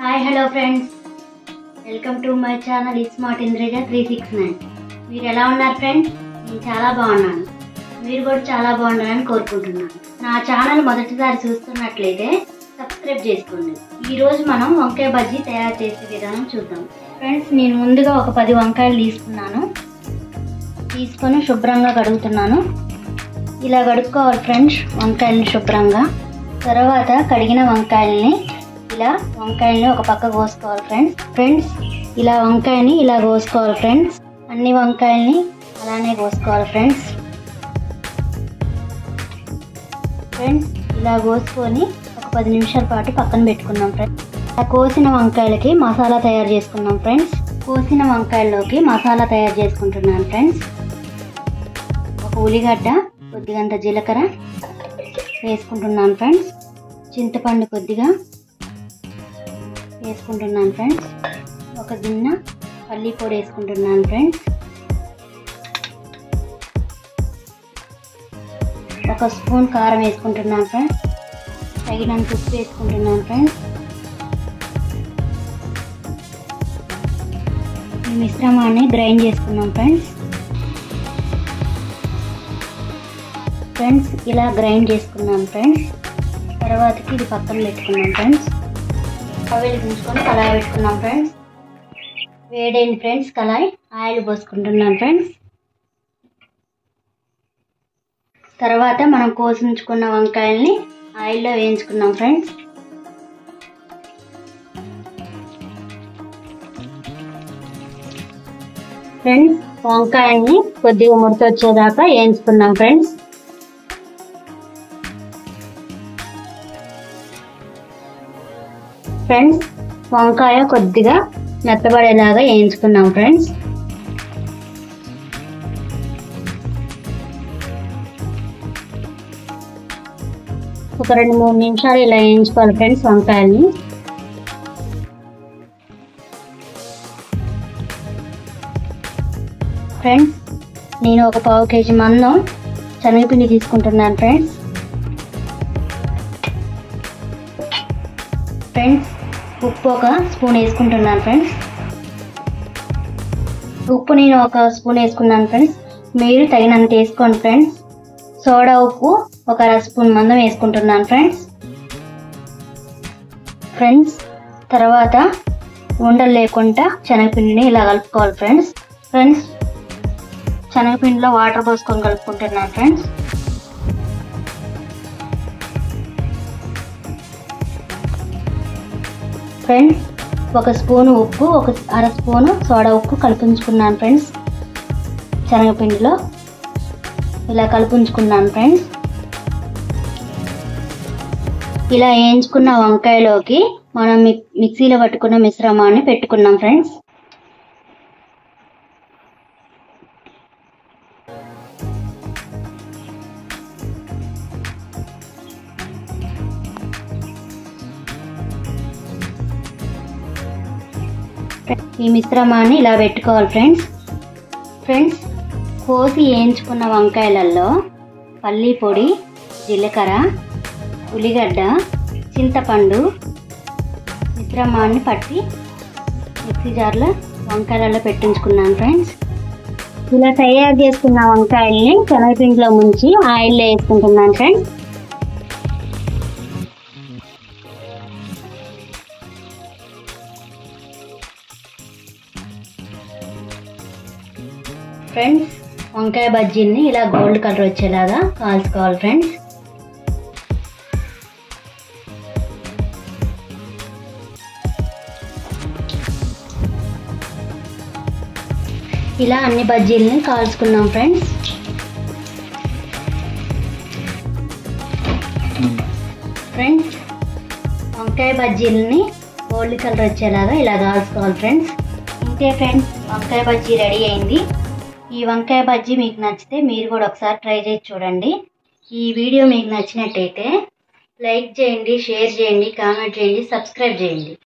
Hi hello friends, welcome to my channel smart Indraja 369. మీరు ఎలా ఉన్నారు ఫ్రెండ్స్? నేను చాలా బాగున్నాను. మీరు కూడా చాలా బాగున్నారని కోరుకుంటున్నాను. నా ఛానల్ మొదటిసారి చూస్తున్నట్లయితే సబ్స్క్రైబ్ చేసుకోండి. ఈరోజు మనం వంకాయ బజ్జీ తయారు చేసే విధానం చూద్దాం. ఫ్రెండ్స్, నేను ముందుగా ఒక 10 వంకాయలు తీసుకొని శుభ్రంగా కడుగుతున్నాను. ఇలా కడుక్కోవాలి ఫ్రెండ్స్ వంకాయలని శుభ్రంగా. తర్వాత కడిగిన వంకాయల్ని ఒక పక్క కోసుకోవాలి ఫ్రెండ్స్. ఇలా వంకాయని ఇలా కోసుకోవాలి ఫ్రెండ్స్. అన్ని వంకాయల్ని అలానే కోసుకోవాలి ఫ్రెండ్స్. ఇలా కోసుకొని ఒక 10 నిమిషాల పాటు పక్కన పెట్టుకున్నాం ఫ్రెండ్స్. ఇలా కోసిన వంకాయలకి మసాలా తయారు చేసుకున్నాం ఫ్రెండ్స్. కోసిన వంకాయల్లోకి మసాలా తయారు చేసుకుంటున్నాను ఫ్రెండ్స్. ఒక ఉల్లిగడ్డ, కొద్దిగంత జీలకర్ర వేసుకుంటున్నాను ఫ్రెండ్స్. చింతపండు కొద్దిగా వేసుకుంటున్నాను ఫ్రెండ్స్. ఒక గిన్నె పల్లి పొడి వేసుకుంటున్నాను ఫ్రెండ్స్. ఒక స్పూన్ కారం వేసుకుంటున్నాను ఫ్రెండ్స్. తగినంత ఉప్పు వేసుకుంటున్నాను ఫ్రెండ్స్. ఈ మిశ్రమాన్ని గ్రైండ్ చేసుకున్నాం ఫ్రెండ్స్. ఇలా గ్రైండ్ చేసుకున్నాం ఫ్రెండ్స్. తర్వాతకి ఇది పక్కన పెట్టుకున్నాం ఫ్రెండ్స్. వెలిగించుకొని కళాయి పెట్టుకున్నాం ఫ్రెండ్స్. వేడైంది ఫ్రెండ్స్ కళాయి. ఆయిల్ పోసుకుంటున్నాం ఫ్రెండ్స్. తర్వాత మనం కోసించుకున్న వంకాయల్ని ఆయిల్లో వేయించుకున్నాం ఫ్రెండ్స్. వంకాయల్ని కొద్దిగా ముడత వచ్చేదాకా వేయించుకున్నాం ఫ్రెండ్స్. వంకాయ కొద్దిగా మెత్తబడేలాగా వేయించుకున్నాం ఫ్రెండ్స్. ఒక 2-3 నిమిషాలు ఇలా వేయించుకోవాలి ఫ్రెండ్స్ వంకాయల్ని. నేను ఒక 1/4 కేజీ మందం శనగపిండి తీసుకుంటున్నాను ఫ్రెండ్స్. ఉప్పు ఒక స్పూన్ వేసుకుంటున్నాను ఫ్రెండ్స్. ఉప్పు నేను ఒక స్పూన్ వేసుకున్నాను ఫ్రెండ్స్. మీరు తగినంత వేసుకోండి ఫ్రెండ్స్. సోడా ఉప్పు ఒక 1/2 స్పూన్ మందం వేసుకుంటున్నాను ఫ్రెండ్స్. తర్వాత ఉండలు లేకుండా శనగపిండిని ఇలా కలుపుకోవాలి ఫ్రెండ్స్. శనగపిండిలో వాటర్ పోసుకొని కలుపుకుంటున్నాను ఫ్రెండ్స్. ఒక స్పూను ఉప్పు, ఒక 1/2 స్పూను సోడా ఉప్పు కలుపుకున్నాను ఫ్రెండ్స్. శనగపిండిలో ఇలా కలుపుకున్నాను ఫ్రెండ్స్. ఇలా వేయించుకున్న వంకాయలోకి మనం మిక్సీలో పట్టుకున్న మిశ్రమాన్ని పెట్టుకున్నాం ఫ్రెండ్స్. ఈ మిశ్రమాన్ని ఇలా పెట్టుకోవాలి ఫ్రెండ్స్. కోసి వేయించుకున్న వంకాయలలో పల్లి పొడి, జీలకర్ర, ఉల్లిగడ్డ, చింతపండు మిశ్రమాన్ని పట్టి మిక్సీ జార్లో వంకాయలలో పెట్టించుకున్నాను ఫ్రెండ్స్. ఇలా తయారు చేసుకున్న వంకాయల్ని శనగపిండిలో ముంచి ఆయిల్లో వేసుకుంటున్నాను ఫ్రెండ్స్. వంకాయ బజ్జీని ఇలా గోల్డ్ కలర్ వచ్చేలాగా కాల్చుకోవాలి ఫ్రెండ్స్. ఇలా అన్ని బజ్జీలని కాల్చుకున్నాం ఫ్రెండ్స్. వంకాయ బజ్జీలని గోల్డ్ కలర్ వచ్చేలాగా ఇలా కాల్చుకోవాలి ఫ్రెండ్స్. ఇంతే ఫ్రెండ్స్, వంకాయ బజ్జీ రెడీ అయింది. ఈ వంకాయ బజ్జీ మీకు నచ్చితే మీరు కూడా ఒకసారి ట్రై చేసి చూడండి. ఈ వీడియో మీకు నచ్చినట్టయితే లైక్ చేయండి, షేర్ చేయండి, కామెంట్ చేయండి, సబ్స్క్రైబ్ చేయండి.